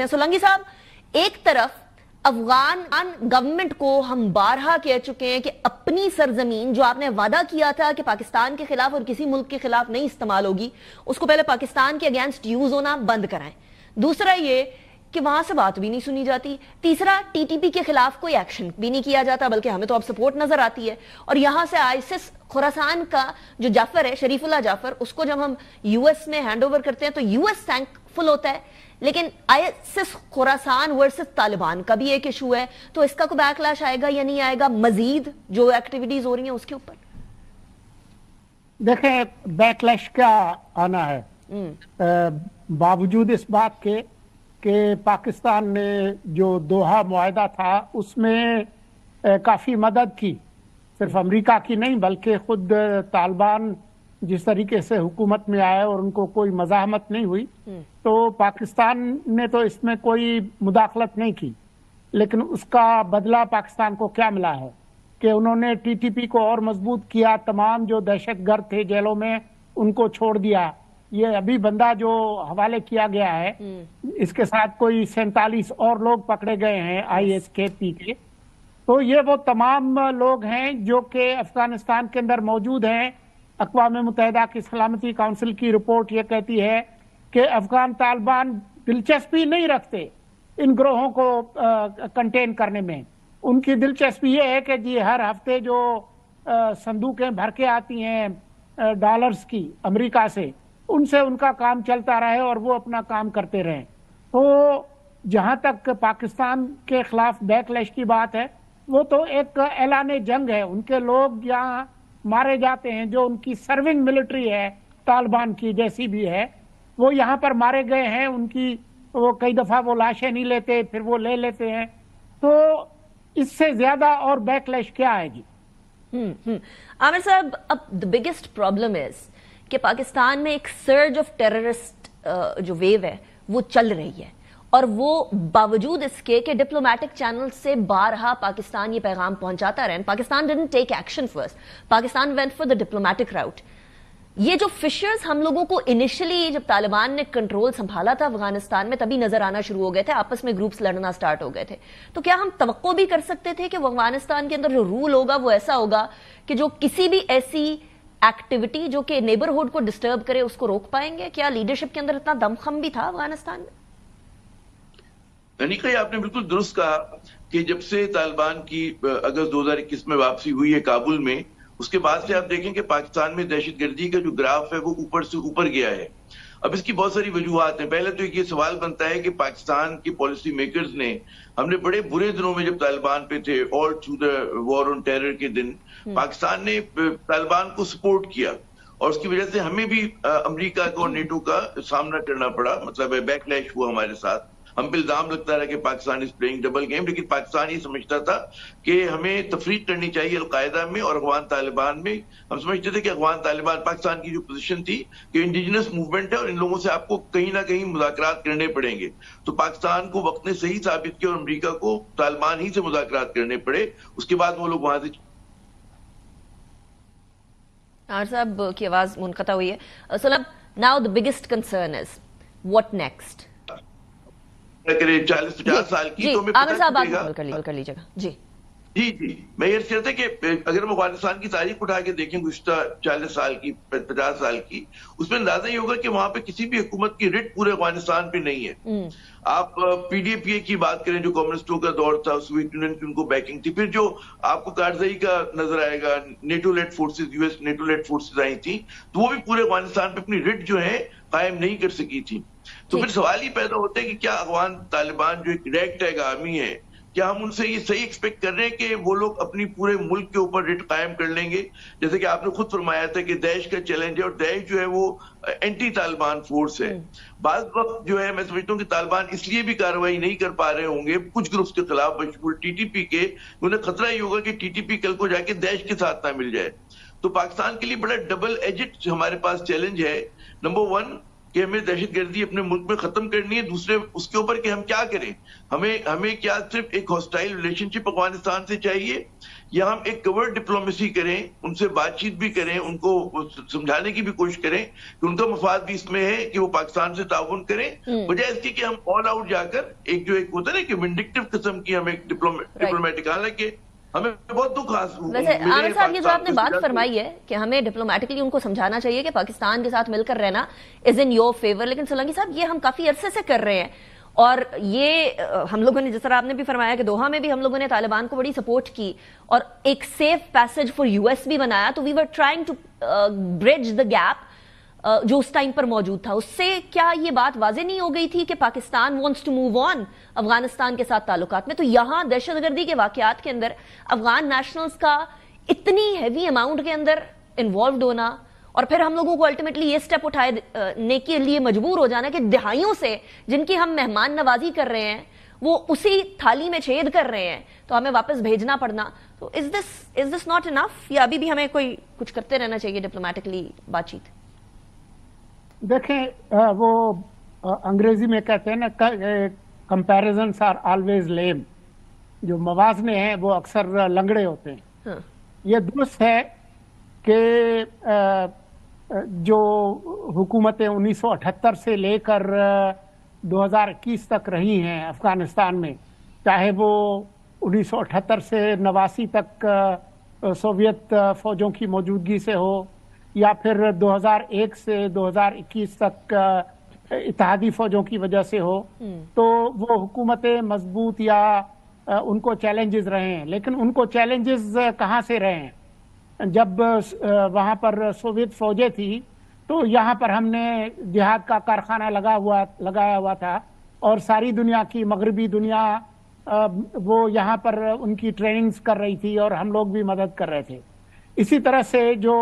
ہیں. سولنگی صاحب، ایک طرف افغان گورنمنٹ کو ہم بارہا کہہ چکے ہیں کہ اپنی سرزمین جو آپ نے وعدہ کیا تھا کہ پاکستان کے خلاف اور کسی ملک کے خلاف نہیں استعمال ہوگی، اس کو پہلے پاکستان کے اگینسٹ یوز ہونا بند کرائیں. دوسرا یہ کہ وہاں سے بات بھی نہیں سنی جاتی. تیسرا، ٹی ٹی پی کے خلاف کوئی ایکشن بھی نہیں کیا جاتا، بلکہ ہمیں تو اب سپورٹ نظر آتی ہے. اور یہاں سے آئیسس خراسان کا جو جعفر ہے، شریف اللہ جعفر، اس کو جب ہم یو ایس میں ہینڈ اوور کرتے ہیں تو یو ایس تھینک فل ہوتا ہے. لیکن آئیسس خراسان ورسز طالبان کا بھی ایک ایشو ہے، تو اس کا کوئی بیک لیش آئے گا یا نہیں آئے گا مزید جو ایکٹیویٹیز ہو رہی ہیں اس کے اوپر؟ دیکھیں، بیک لیش کیا آنا ہے. باوجود اس بات کے کہ پاکستان نے جو دوحہ معاہدہ تھا اس میں کافی مدد کی، صرف امریکہ کی نہیں بلکہ خود طالبان جس طریقے سے حکومت میں آئے اور ان کو کوئی مزاحمت نہیں ہوئی، تو پاکستان نے تو اس میں کوئی مداخلت نہیں کی. لیکن اس کا بدلہ پاکستان کو کیا ملا ہے کہ انہوں نے ٹی ٹی پی کو اور مضبوط کیا، تمام جو دہشت گرد تھے جیلوں میں ان کو چھوڑ دیا. یہ ابھی بندہ جو حوالے کیا گیا ہے، اس کے ساتھ کوئی 47 اور لوگ پکڑے گئے ہیں آئی ایس کے پی کے. تو یہ وہ تمام لوگ ہیں جو کہ افغانستان کے اندر موجود ہیں. اقوام متحدہ کی سلامتی کونسل کی رپورٹ یہ کہتی ہے کہ افغان طالبان دلچسپی نہیں رکھتے ان گروہوں کو کنٹین کرنے میں. ان کی دلچسپی یہ ہے کہ جی ہر ہفتے جو صندوقیں بھر کے آتی ہیں ڈالرز کی امریکہ سے، ان سے ان کا کام چلتا رہے اور وہ اپنا کام کرتے رہیں. تو جہاں تک پاکستان کے خلاف بیک لیش کی بات ہے، وہ تو ایک اعلان جنگ ہے. ان کے لوگ یہاں مارے جاتے ہیں، جو ان کی سرونگ ملٹری ہے طالبان کی جیسی بھی ہے، وہ یہاں پر مارے گئے ہیں. ان کی وہ کئی دفعہ وہ لاشیں نہیں لیتے، پھر وہ لے لیتے ہیں. تو اس سے زیادہ اور بیک لیش کیا آئے گی؟ عامر صاحب، اب the biggest problem is کہ پاکستان میں ایک سرج آف ٹیررسٹ جو ویو ہے وہ چل رہی ہے، اور وہ باوجود اس کے کہ ڈپلومیٹک چینل سے بارہا پاکستان یہ پیغام پہنچاتا رہے. Pakistan didn't take action first. Pakistan went for the diplomatic route. یہ جو فشرز ہم لوگوں کو انیشلی جب طالبان نے کنٹرول سنبھالا تھا افغانستان میں، تبھی نظر آنا شروع ہو گئے تھے، آپس میں گروپس لڑنا سٹارٹ ہو گئے تھے. تو کیا ہم توقع بھی کر سکتے تھے کہ وہ افغانستان کے اندر جو رول ہوگا وہ ایسا ہوگا کہ جو کسی بھی ایسی ایکٹیویٹی جو کہ نیبرہڈ کو ڈسٹرب کرے اس کو روک پائیں گے؟ کیا لیڈرشپ کے اندر اتنا دم خم بھی تھا افغانستان میں؟ انیکا، آپ نے بالکل درست کہا کہ جب سے طالبان کی اگست 2021 میں واپسی ہوئی ہے کابل میں، اس کے بعد سے آپ دیکھیں کہ پاکستان میں دہشت گردی کا جو گراف ہے وہ اوپر سے اوپر گیا ہے. اب اس کی بہت ساری وجوہات ہیں. پہلے تو یہ سوال بنتا ہے کہ پاکستان کی پالیسی میکرز نے، ہم نے بڑے برے دنوں میں جب طالبان پہ تھے، all through the war on terror کے دن، پاکستان نے طالبان کو سپورٹ کیا، اور اس کی وجہ سے ہمیں بھی امریکہ کو اور نیٹو کا سامنا کرنا پڑا. مطلب بیک لیش ہوا ہمارے ساتھ. ہم پہ الزام لگتا رہا کہ Pakistan is playing double game, لیکن پاکستان یہ سمجھتا تھا کہ ہمیں تفریق کرنی چاہیے القاعدہ میں اور افغان طالبان میں. ہم سمجھتے تھے کہ افغان طالبان، پاکستان کی جو پوزیشن تھی کہ انڈیجنس موومنٹ ہے اور ان لوگوں سے آپ کو کہیں نہ کہیں مذاکرات کرنے پڑیں گے، تو پاکستان کو وقت نے صحیح ثابت کیا اور امریکہ کو طالبان ہی سے مذاکرات کرنے پڑے. اس کے بعد وہ لوگ وہاں سے. عامر صاحب کی آواز منقطع ہوئی ہے. سلب now the biggest concern is what next؟ 40-50 سال کی تو میں عامر صاحب آپ کر لیجیے گا. جی میں یہ کہتا ہے کہ اگر ہم افغانستان کی تاریخ اٹھا کے دیکھیں گزشتہ 40 سال کی 50 سال کی، اس میں اندازہ یہ ہوگا کہ وہاں پہ کسی بھی حکومت کی رٹ پورے افغانستان پہ نہیں ہے. آپ پی ڈی پی اے کی بات کریں جو کمیونسٹوں کا دور تھا، سوویت یونین کی ان کو بیکنگ تھی. پھر جو آپ کو کارزئی کا نظر آئے گا، NATO led forces, U S NATO led forces آئی تھیں، تو وہ بھی پورے افغانستان پہ اپنی رٹ جو ہے قائم نہیں کر سکی تھی. تو پھر سوال ہی پیدا ہوتا ہے کہ کیا افغان طالبان جو ایک ریگ ٹیگ آرمی ہے، کیا ہم ان سے یہ صحیح ایکسپیکٹ کر رہے ہیں کہ وہ لوگ اپنی پورے ملک کے اوپر رٹ قائم کر لیں گے؟ جیسے کہ آپ نے خود فرمایا تھا کہ داعش کا چیلنج ہے، اور داعش جو ہے وہ اینٹی طالبان فورس ہے. بعض وقت جو ہے میں سمجھتا ہوں کہ طالبان اس لیے بھی کارروائی نہیں کر پا رہے ہوں گے کچھ گروپس کے خلاف، بشمول ٹی ٹی پی کے. انہیں خطرہ یہ ہوگا کہ ٹی ٹی پی کل کو جا کے داعش کے ساتھ نہ مل جائے. تو پاکستان کے لیے بڑا ڈبل ایجڈ ہمارے پاس چیلنج ہے. نمبر 1، کہ ہمیں دہشت گردی اپنے ملک میں ختم کرنی ہے، دوسرے اس کے اوپر کہ ہم کیا کریں. ہمیں کیا صرف ایک ہاسٹائل ریلیشن شپ افغانستان سے چاہیے، یا ہم ایک کورٹ ڈپلومیسی کریں، ان سے بات چیت بھی کریں، ان کو سمجھانے کی بھی کوشش کریں کہ ان کا مفاد بھی اس میں ہے کہ وہ پاکستان سے تعاون کریں، بجائے اس کی کہ ہم آل آؤٹ جا کر ایک ہوتا ہے نا کہ ونڈکٹیو قسم کی ہم ایک ڈپلومیٹک، حالانکہ ہمیں بہت دکھ ویسے عامر صاحب یہ جو آپ نے بات فرمائی ہے کہ ہمیں ڈپلومیٹکلی ان کو سمجھانا چاہیے کہ پاکستان کے ساتھ مل کر رہنا از ان یور فیور، لیکن سولنگی صاحب یہ ہم کافی عرصے سے کر رہے ہیں، اور یہ ہم لوگوں نے جس طرح آپ نے بھی فرمایا کہ دوحہ میں بھی ہم لوگوں نے طالبان کو بڑی سپورٹ کی اور ایک سیف پیسج فار یو ایس بھی بنایا، تو we were trying to bridge the gap جو اس ٹائم پر موجود تھا. اس سے کیا یہ بات واضح نہیں ہو گئی تھی کہ Pakistan wants to move on Afghanistan کے ساتھ تعلقات میں؟ تو یہاں دہشت گردی کے واقعات کے اندر افغان نیشنلز کا اتنی ہیوی اماؤنٹ کے اندر انوالوڈ ہونا، اور پھر ہم لوگوں کو الٹیمیٹلی یہ سٹیپ اٹھانے کے لیے مجبور ہو جانا کہ دہائیوں سے جن کی ہم مہمان نوازی کر رہے ہیں وہ اسی تھالی میں چھید کر رہے ہیں، تو ہمیں واپس بھیجنا پڑنا. تو از دس ناٹ انف، یا ابھی بھی ہمیں کوئی کچھ کرتے رہنا چاہیے ڈپلومیٹکلی بات چیت؟ دیکھیں وہ انگریزی میں کہتے ہیں نا کمپیریزنس آر آلویز لیم، جو موازنے ہیں وہ اکثر لنگڑے ہوتے ہیں. یہ درست ہے کہ جو حکومتیں 1978 سے لے کر 2021 تک رہی ہیں افغانستان میں، چاہے وہ 1978 سے 89 تک سوویت فوجوں کی موجودگی سے ہو، یا پھر 2001 سے 2021 تک اتحادی فوجوں کی وجہ سے ہو، تو وہ حکومتیں مضبوط یا ان کو چیلنجز رہے ہیں. لیکن ان کو چیلنجز کہاں سے رہے ہیں؟ جب وہاں پر سوویت فوجیں تھی تو یہاں پر ہم نے جہاد کا کارخانہ لگایا ہوا تھا، اور ساری دنیا کی مغربی دنیا وہ یہاں پر ان کی ٹریننگز کر رہی تھی اور ہم لوگ بھی مدد کر رہے تھے. اسی طرح سے جو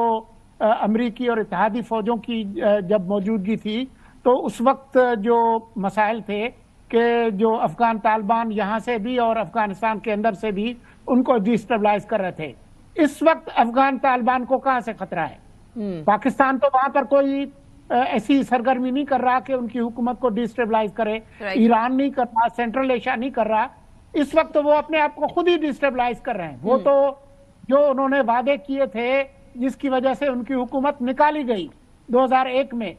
امریکی اور اتحادی فوجوں کی جب موجودگی تھی تو اس وقت جو مسائل تھے کہ جو افغان طالبان یہاں سے بھی اور افغانستان کے اندر سے بھی ان کو ڈیسٹیبلائز کر رہے تھے. اس وقت افغان طالبان کو کہاں سے خطرہ ہے؟ پاکستان تو وہاں پر کوئی ایسی سرگرمی نہیں کر رہا کہ ان کی حکومت کو ڈیسٹیبلائز کرے، ایران نہیں کر رہا، سینٹرل ایشیا نہیں کر رہا. اس وقت وہ اپنے آپ کو خود ہی ڈیسٹیبلائز کر رہے ہیں. وہ تو جو انہوں نے وعدے کیے تھے جس کی وجہ سے ان کی حکومت نکالی گئی 2001 میں،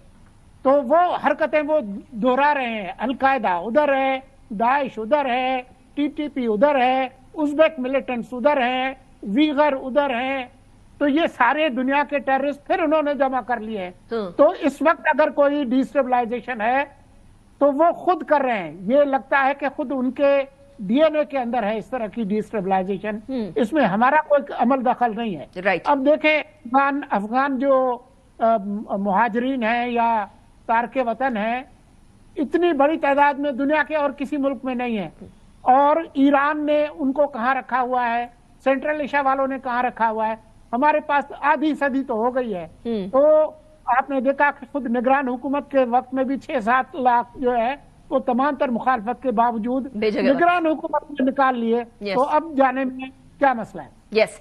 تو وہ حرکتیں وہ دہرا رہے ہیں. القاعدہ ادھر ہے، داعش ادھر ہے، ٹی ٹی پی ادھر ہے، ازبیک ملیٹنٹس ادھر ہیں، ویغر ادھر ہیں. تو یہ سارے دنیا کے ٹیررسٹ پھر انہوں نے جمع کر لیے ہیں. تو اس وقت اگر کوئی ڈیسٹیبلائزیشن ہے تو وہ خود کر رہے ہیں. یہ لگتا ہے کہ خود ان کے ڈی این اے کے اندر ہے اس طرح کی ڈیسٹیبلائزیشن. اس میں ہمارا کوئی عمل دخل نہیں ہے. اب دیکھیں افغان جو مہاجرین ہیں یا تارک وطن ہیں، اتنی بڑی تعداد میں دنیا کے اور کسی ملک میں نہیں ہے. اور ایران نے ان کو کہاں رکھا ہوا ہے، سینٹرل ایشیا والوں نے کہاں رکھا ہوا ہے. ہمارے پاس آدھی صدی تو ہو گئی ہے. تو آپ نے دیکھا کہ خود نگران حکومت کے وقت میں بھی 6-7 لاکھ جو ہے وہ تمام تر مخالفت کے باوجود نگران حکومت نے نکال لیے. تو اب جانے میں کیا مسئلہ ہے؟ یس